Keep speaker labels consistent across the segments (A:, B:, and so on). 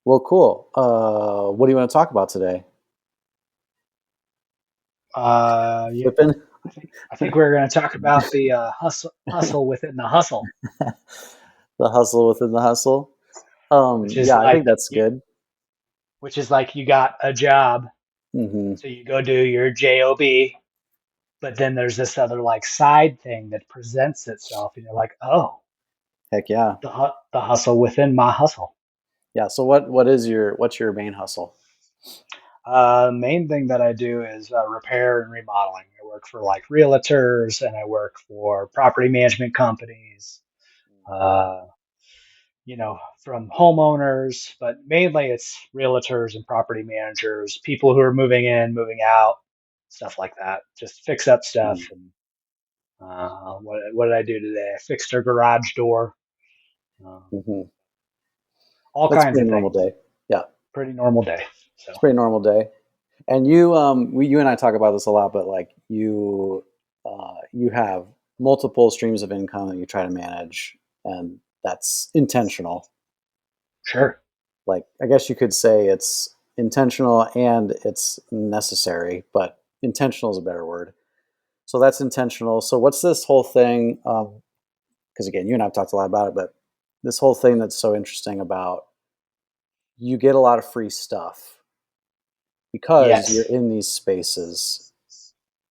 A: Well, cool. What do you want to talk about today?
B: Yeah,
A: Flipping?
B: I think we're going to talk about the hustle within the hustle,
A: The hustle within the hustle.
B: which is
A: Yeah, I
B: like
A: think that's
B: you,
A: good.
B: which is like you got a job,
A: Hmm.
B: so you go do your job, but then there's this other like side thing that presents itself, and you're like, oh,
A: Heck yeah.
B: the hustle within my hustle.
A: Yeah. So what's your main hustle?
B: Main thing that I do is repair and remodeling. I work for like realtors, and I work for property management companies. Uh, from homeowners, but mainly it's realtors and property managers, people who are moving in, moving out, stuff like that. Just fix up stuff.
A: Hmm.
B: And what did I do today? I fixed her garage door. Um,
A: Hmm.
B: all
A: That's a
B: kinds
A: pretty
B: of
A: normal
B: things.
A: day. Yeah,
B: Pretty normal day. So
A: it's a pretty normal day. And you and I talk about this a lot, but like you have multiple streams of income that you try to manage, and that's intentional.
B: sure.
A: Like, I guess you could say it's intentional and it's necessary, but intentional is a better word. So that's intentional. So what's this whole thing? Because again, you and I've talked a lot about it, but this whole thing that's so interesting about you get a lot of free stuff because you're
B: Yes.
A: in these spaces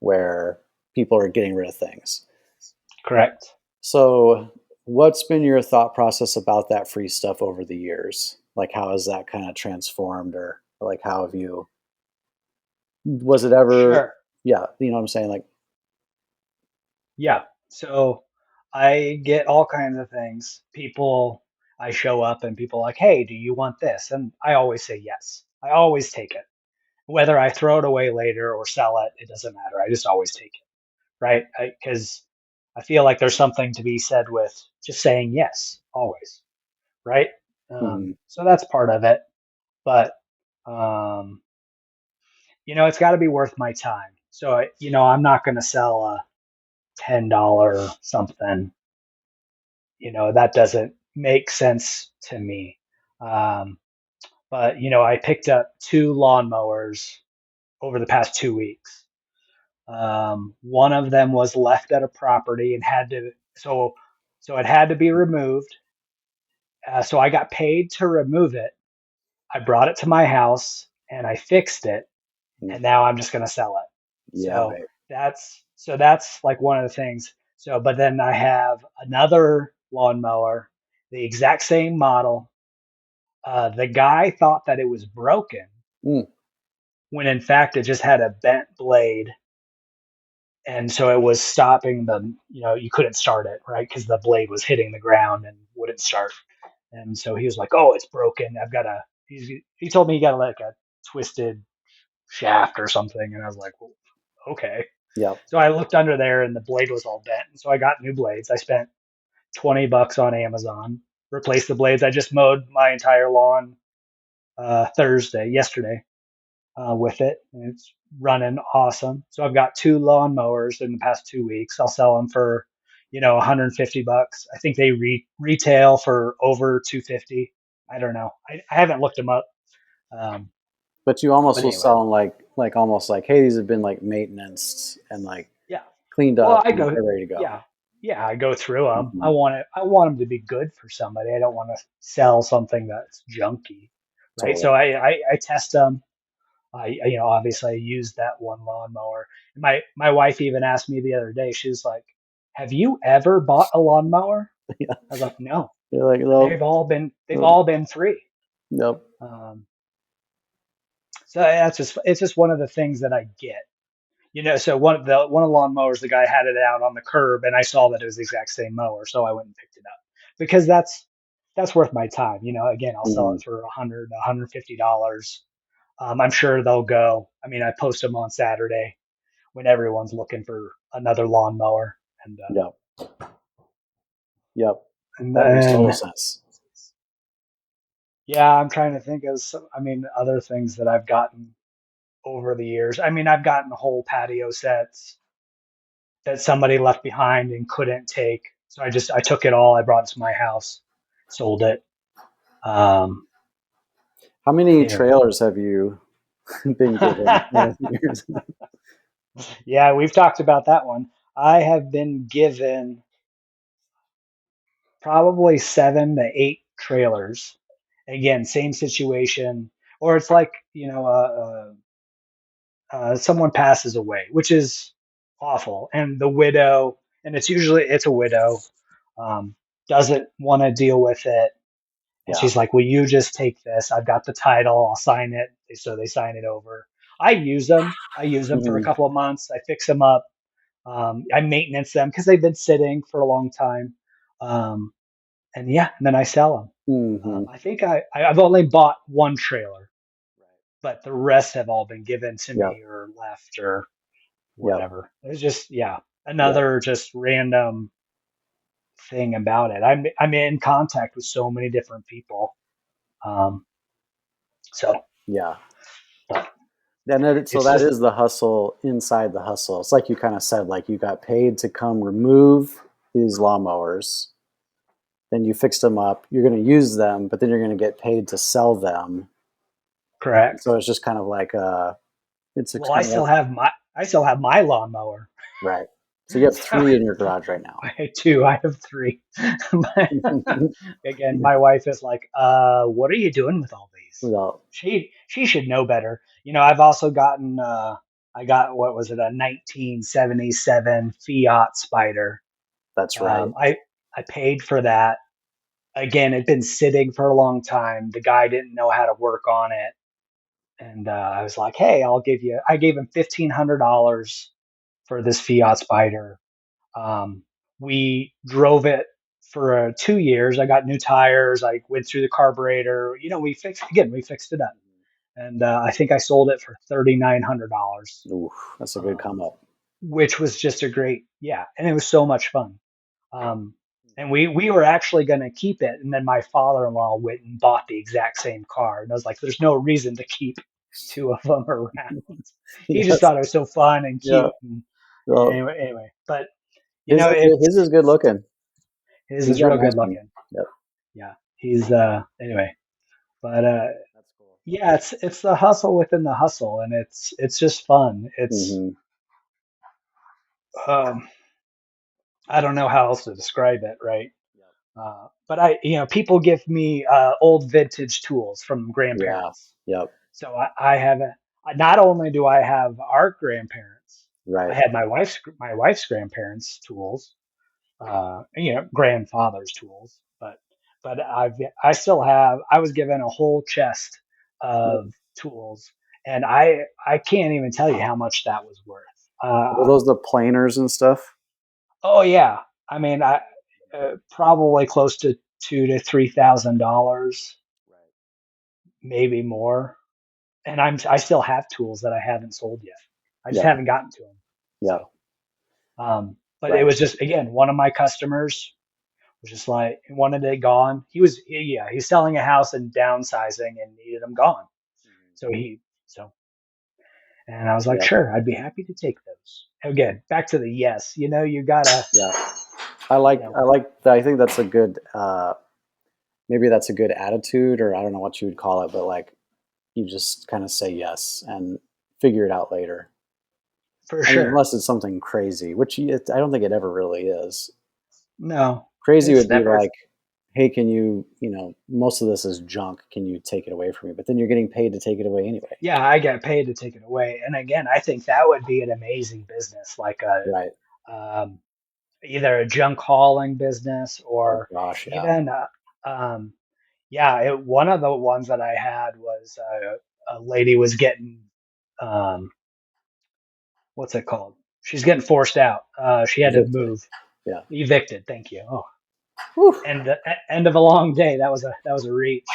A: where people are getting rid of things.
B: Correct.
A: So what's been your thought process about that free stuff over the years? Like, how has that kind of transformed, or like, how have you, was it ever,
B: Sure.
A: yeah, you know what I'm saying? Like,
B: Yeah. So I get all kinds of things. I show up and people are like, hey, do you want this? And I always say yes. I always take it. Whether I throw it away later or sell it, it doesn't matter. I just always take it, right? Because I feel like there's something to be said with just saying yes, always, right?
A: mhm,
B: So that's part of it. But, um, it's got to be worth my time. So, I'm not going to sell a $10 something. That doesn't make sense to me. Um, but, I picked up two lawnmowers over the past 2 weeks. One of them was left at a property and so it had to be removed. So I got paid to remove it. I brought it to my house and I fixed it,
A: mhm.
B: and now I'm just going to sell it.
A: Yeah,
B: So
A: babe.
B: that's like one of the things. So, but then I have another lawnmower, the exact same model. The guy thought that it was broken
A: Mm,
B: when in fact it just had a bent blade, and so it was stopping you couldn't start it, right, because the blade was hitting the ground and wouldn't start. And so he was like, oh, it's broken, he told me he got like a twisted shaft or something, and I was like, well, okay.
A: yep.
B: So I looked under there and the blade was all bent, and so I got new blades. I spent $20 on Amazon, replaced the blades. I just mowed my entire lawn yesterday, with it, and it's running awesome. So I've got two lawnmowers in the past 2 weeks. I'll sell them for, $150. I think they retail for over 250. I don't know. I haven't looked them up. Um,
A: But you almost
B: but
A: will
B: anyway,
A: sell them like almost like, hey, these have been like maintenance and like
B: yeah.
A: cleaned
B: Well,
A: up and they're ready to go.
B: yeah, yeah. I go through them.
A: Hmm.
B: I want them to be good for somebody. I don't want to sell something that's junky, right? So
A: Totally.
B: I test them. Obviously I used that one lawnmower. My wife even asked me the other day. She was like, "Have you ever bought a lawnmower?"
A: Yeah.
B: I was like, "No.
A: You're like,
B: They've
A: nope,
B: all been free."
A: nope.
B: Um, so it's just one of the things that I get. So one of the lawnmowers, the guy had it out on the curb, and I saw that it was the exact same mower, so I went and picked it up because that's worth my time. Again, I'll sell
A: Hmm.
B: it for $150. I'm sure they'll go. I mean, I post them on Saturday when everyone's looking for another lawnmower, and
A: Yep. Yep.
B: and
A: That makes total
B: then
A: sense.
B: yeah, I'm trying to think of other things that I've gotten over the years. I mean, I've gotten whole patio sets that somebody left behind and couldn't take, so I took it all. I brought it to my house, sold it. Um,
A: How many
B: Anyway.
A: trailers have you been given over the years?
B: Yeah, we've talked about that one. I have been given probably 7 to 8 trailers. Again, same situation, or it's like, someone passes away, which is awful, and the widow, and it's a widow, um, doesn't want to deal with it, and
A: Yeah.
B: she's like, "Will you just take this? I've got the title. I'll sign it." So they sign it over. I use them. I use them for a
A: Hmm.
B: couple of months. I fix them up. I maintenance them because they've been sitting for a long time. Um, and yeah, and then I sell them.
A: Hmm.
B: I think I've only bought one trailer, but the rest have all been given to
A: Yep.
B: me or left or
A: Yep.
B: whatever. It's just, yeah,
A: Yep.
B: another just random thing about it. I'm in contact with so many different people. Um, so
A: Yeah.
B: but
A: So
B: it's
A: that
B: just
A: is the hustle inside the hustle. It's like you kind of said, like you got paid to come remove these lawnmowers, then you fixed them up. You're going to use them, but then you're going to get paid to sell them. So
B: correct.
A: it's just kind of like it's
B: Well,
A: kind of like
B: I still have my lawnmower.
A: right. So you have
B: So
A: three in your garage right now.
B: I have three. Again, my wife is like, what are you doing with all these?
A: Without
B: She should know better. I've also gotten I got, what was it, a 1977 Fiat Spider.
A: that's right.
B: I paid for that. Again, it'd been sitting for a long time. The guy didn't know how to work on it, and I was like, "Hey, I'll give you." I gave him $1,500 for this Fiat Spider. Um, we drove it for 2 years. I got new tires. I went through the carburetor. We fixed it up, and I think I sold it for $3,900,
A: Ooh, that's a good
B: um,
A: come up.
B: which was just a great, yeah, and it was so much fun. Um, and we were actually going to keep it, and then my father-in-law went and bought the exact same car, and I was like, "There's no reason to keep two of them around." He just
A: Yes.
B: thought it was so fun and
A: Yeah.
B: cute, and
A: Well,
B: anyway, but
A: his
B: it's
A: his is good looking.
B: his
A: He's
B: is
A: got a
B: real
A: nice
B: good
A: one.
B: looking.
A: Yep.
B: Yeah, he's anyway, but
A: That's cool.
B: yeah, it's the hustle within the hustle, and it's just fun. It's
A: Hmm.
B: um, I don't know how else to describe it, right?
A: Yep.
B: But people give me old vintage tools from
A: Yeah.
B: grandparents.
A: Yep.
B: So I have not only do I have our grandparents, I
A: Right.
B: had my wife's grandparents' tools, grandfather's tools, but I still have. I was given a whole chest
A: Yep.
B: of tools, and I can't even tell you how much that was worth.
A: Were those the planers and stuff?
B: Oh yeah, I mean, I probably close to $2,000 to $3,000,
A: Right.
B: maybe more. And I still have tools that I haven't sold yet. I just
A: Yep.
B: haven't gotten to them.
A: Yep.
B: So, but it
A: Right.
B: was just, again, one of my customers was just like, he wanted it gone. Yeah, he's selling a house and downsizing and needed them gone. So and I was like,
A: Yep.
B: sure, I'd be happy to take those. Again, back to the yes. You gotta,
A: Yeah.
B: you know,
A: I think that's a good maybe that's a good attitude, or I don't know what you would call it, but like you just kind of say yes and figure it out later.
B: for
A: I mean,
B: sure.
A: unless it's something crazy, which I don't think it ever really is.
B: No,
A: Crazy
B: it's
A: would be
B: never.
A: like, hey, can most of this is junk. Can you take it away from me? But then you're getting paid to take it away anyway.
B: Yeah, I get paid to take it away. And again, I think that would be an amazing business, like
A: Right.
B: um, either a junk hauling business
A: Oh
B: or
A: gosh, yeah.
B: even, yeah, one of the ones that I had was a lady was getting, um, what's it called? She's getting forced out. She had to
A: Evicted.
B: move,
A: Yeah.
B: evicted. Thank you. Oh,
A: Whew.
B: and the end of a long day. That was a reach.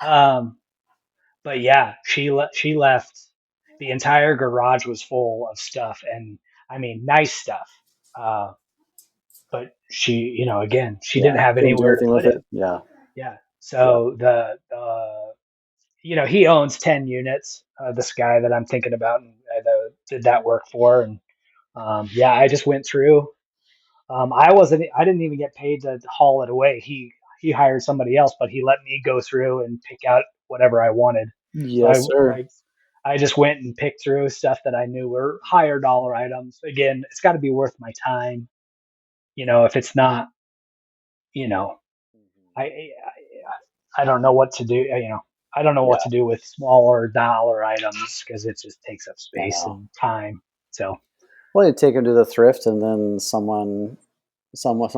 B: Um, but yeah, she left. The entire garage was full of stuff, and I mean, nice stuff. Uh, but again, she
A: Yeah.
B: didn't have
A: Couldn't do
B: anywhere to
A: anything with
B: put it.
A: it. Yeah.
B: Yeah.
A: Yeah.
B: So he owns 10 units. This guy that I'm thinking about and did that work for, and yeah, I just went through. I didn't even get paid to haul it away. He hired somebody else, but he let me go through and pick out whatever I wanted. So
A: Yes, sir.
B: I just went and picked through stuff that I knew were higher dollar items. Again, it's got to be worth my time. If it's not, you know, I don't know what to do. I don't know
A: Yeah,
B: what to do with smaller dollar items because it just takes up
A: I
B: space
A: know.
B: and time. So
A: Well, you take them to the thrift, and then somebody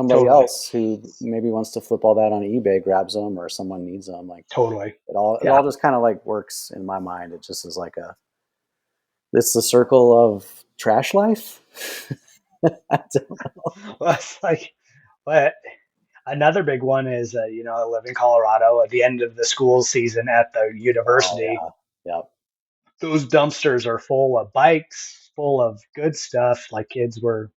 B: totally,
A: else who maybe wants to flip all that on eBay grabs them, or someone needs them. Like
B: totally,
A: it all
B: yeah.
A: just kind of like works in my mind. It just is like it's the circle of trash life. I don't know.
B: Well, it's like, but another big one is, I live in Colorado. At the end of the school season at the
A: Oh
B: university,
A: yeah, yep,
B: those dumpsters are full of bikes, full of good stuff. Like kids were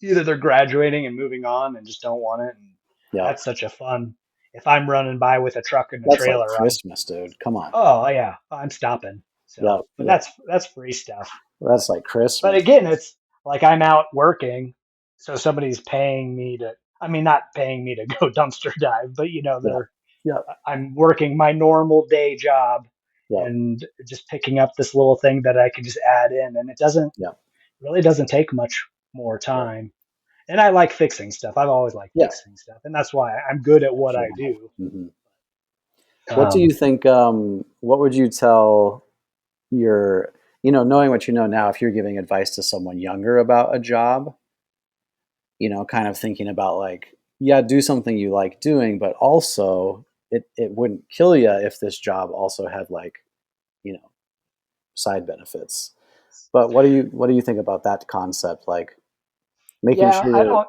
B: either they're graduating and moving on and just don't want it. And
A: yep.
B: that's such a fun. If I'm running by with a truck and a
A: That's like
B: trailer,
A: Christmas, dude. Come on.
B: oh yeah, I'm stopping. So,
A: Yep,
B: but
A: yep.
B: that's free stuff.
A: That's like
B: But
A: Christmas.
B: again, it's like I'm out working, so somebody's paying me to. I mean, not paying me to go dumpster dive, but
A: Yep, yep,
B: I'm working my normal day job
A: yep,
B: and just picking up this little thing that I can just add in, and it doesn't
A: yep.
B: really doesn't take much more
A: Sure.
B: time. And I like fixing stuff. I've always liked
A: Yeah,
B: fixing stuff, and that's why I'm good at what I
A: piano.
B: do.
A: Hmm. What do you
B: Um,
A: think? What would you tell your, knowing what you know now, if you're giving advice to someone younger about a job, kind of thinking about like, yeah, do something you like doing, but also it wouldn't kill you if this job also had like, you know, side benefits. But what do you think about that concept? Like making
B: yeah, I
A: sure,
B: don't.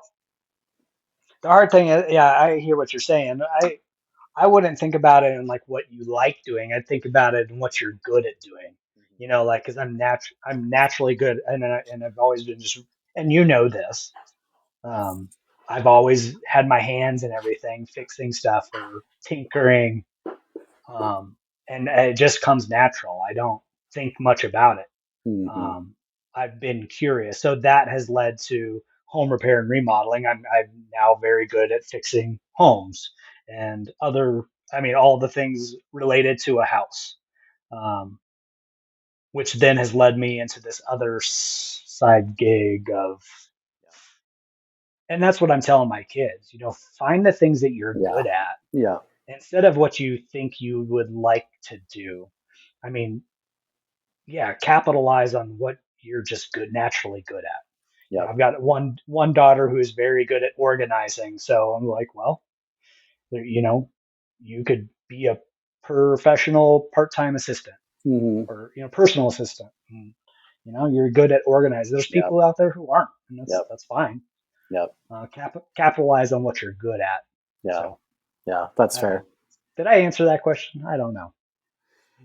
B: The hard thing is, yeah, I hear what you're saying. I wouldn't think about it in like what you like doing. I'd think about it in what you're good at doing. Like because I'm naturally good, and I've always been just, and this. Um, I've always had my hands in everything, fixing stuff or tinkering, um, and it just comes natural. I don't think much about it.
A: hmm,
B: Um, I've been curious, so that has led to home repair and remodeling. I'm now very good at fixing homes and other. I mean, all the things related to a house, um, which then has led me into this other side gig of, and that's what I'm telling my kids. Find the things that you're
A: yeah,
B: good at
A: yeah,
B: instead of what you think you would like to do. I mean, yeah, capitalize on what you're just naturally good at.
A: yep,
B: I've got one daughter who is very good at organizing, so I'm like, well, you could be a professional part-time assistant
A: hmm,
B: or personal assistant. And, you're good at organizing. There's
A: yep,
B: people out there who aren't, and
A: yep,
B: that's fine.
A: yep,
B: Capitalize on what you're good at.
A: yeah,
B: So
A: yeah. That's
B: I don't
A: fair.
B: know. Did I answer that question? I don't know.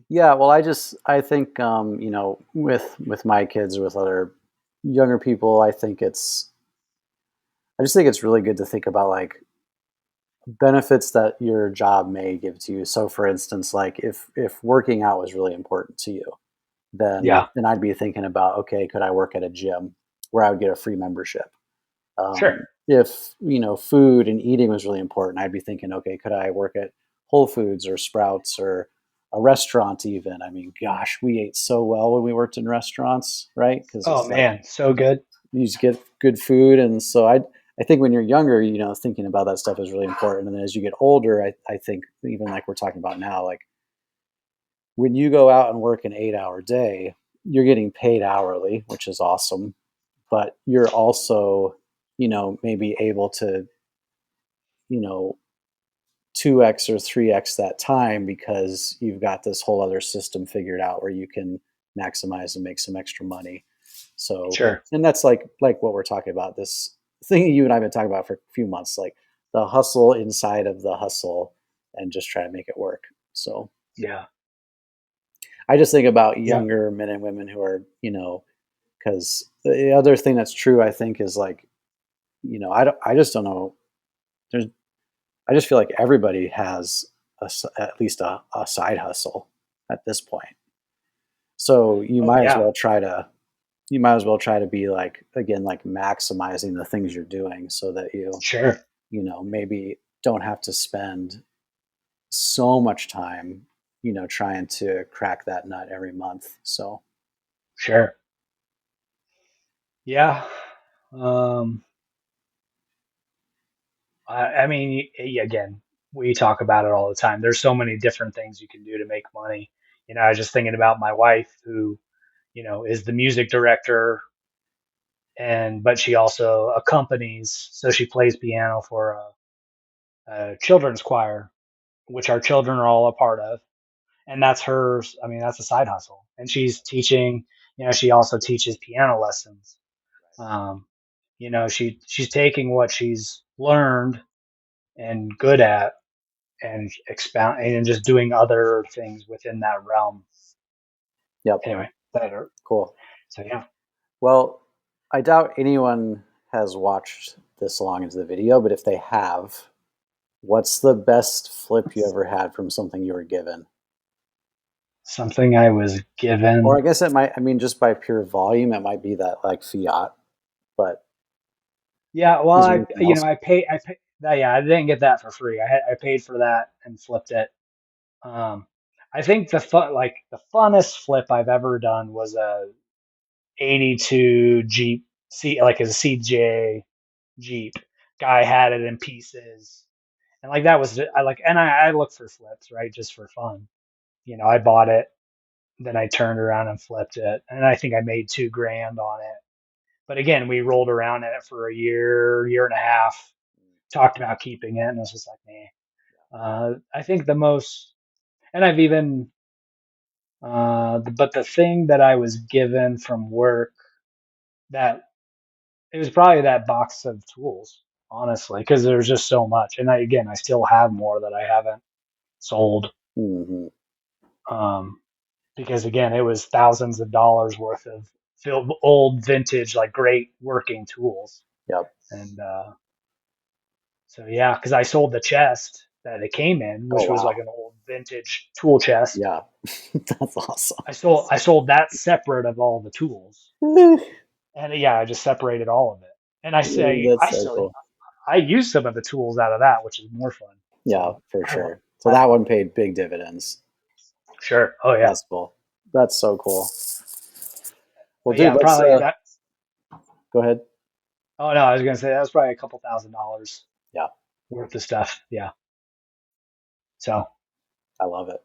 A: Yeah, well, I think with my kids or with other younger people, I just think it's really good to think about like benefits that your job may give to you. So for instance, like if working out was really important to you, then
B: Yeah,
A: I'd be thinking about, okay, could I work at a gym where I would get a free membership?
B: sure.
A: If food and eating was really important, I'd be thinking, okay, could I work at Whole Foods or Sprouts or a restaurant even? I mean, gosh, we ate so well when we worked in restaurants, right? Because
B: Oh
A: it's like
B: man, so good.
A: you just get good food, and so I think when you're younger, thinking about that stuff is really important. And then as you get older, I think even like we're talking about now, like when you go out and work an 8-hour day, you're getting paid hourly, which is awesome, but you're also, maybe able to, you know, 2x or 3x that time because you've got this whole other system figured out where you can maximize and make some extra money. So,
B: Sure.
A: and that's like what we're talking about, this thing you and I've been talking about for a few months, like the hustle inside of the hustle and just try to make it work. So
B: Yeah.
A: I just think about
B: Yeah.
A: younger men and women who are, because the other thing that's true, I think, is like, I just don't know. There's, I just feel like everybody has at least a side hustle at this point. So
B: Oh yeah.
A: you might as well try to be like, again, like maximizing the things you're doing so that
B: Sure.
A: maybe don't have to spend so much time. trying to crack that nut every month. So,
B: Sure. Yeah. Um, I mean, again, we talk about it all the time. There's so many different things you can do to make money. I was just thinking about my wife who, is the music director but she also accompanies, so she plays piano for a children's choir, which our children are all a part of. And that's hers. I mean, that's a side hustle. And she's teaching, she also teaches piano lessons. Um, she's taking what she's learned and good at and expound and just doing other things within that realm.
A: yep,
B: Anyway, that are,
A: cool.
B: so yeah,
A: Well, I doubt anyone has watched this long into the video, but if they have, what's the best flip you ever had from something you were given?
B: something I was
A: Or I
B: given.
A: guess it might, I mean, just by pure volume, it might be that like fiat, but
B: Yeah, well,
A: is there anything else?
B: I pay that. Yeah, I didn't get that for free. I paid for that and flipped it. Um, I think the funnest flip I've ever done was a '82 Jeep, like a CJ Jeep. Guy had it in pieces, and like that was I look for flips, right, just for fun. I bought it, then I turned around and flipped it, and I think I made 2 grand on it. But again, we rolled around in it for a year and a half, talked about keeping it, and it was just like, nah. I think the most, and I've even, but the thing that I was given from work, that it was probably that box of tools, honestly, because there's just so much. And again, I still have more that I haven't sold.
A: Hmm.
B: Um, because again, it was thousands of dollars worth of old vintage, like great working tools.
A: Yep.
B: And so yeah, because I sold the chest that it came in,
A: Oh,
B: which was like
A: wow.
B: an old vintage tool chest.
A: Yeah. That's awesome.
B: I sold that separate of all the tools, and yeah, I just separated all of it. And
A: That's so cool.
B: I use some of the tools out of that, which is more fun.
A: Yeah,
B: So
A: for sure. So
B: I
A: that
B: love
A: one
B: it.
A: paid big dividends.
B: Sure. Oh yeah.
A: That's cool. That's so cool. Well,
B: But
A: dude,
B: yeah,
A: let's
B: probably that.
A: go ahead.
B: Oh no, I was gonna say that was probably a couple $1,000s
A: Yeah,
B: worth of stuff. Yeah. So
A: I love it.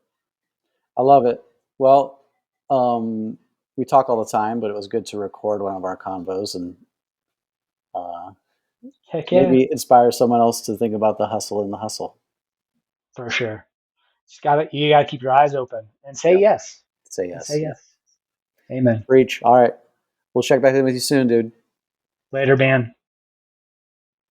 A: I love it. Well, um, we talk all the time, but it was good to record one of our convos and uh,
B: heck yeah,
A: maybe inspire someone else to think about the hustle and the hustle.
B: for sure. You gotta keep your eyes open and say
A: Yep.
B: yes.
A: Say
B: And say
A: yes.
B: yes. Amen.
A: Reach. All right. We'll check back in with you soon, dude.
B: Later, man.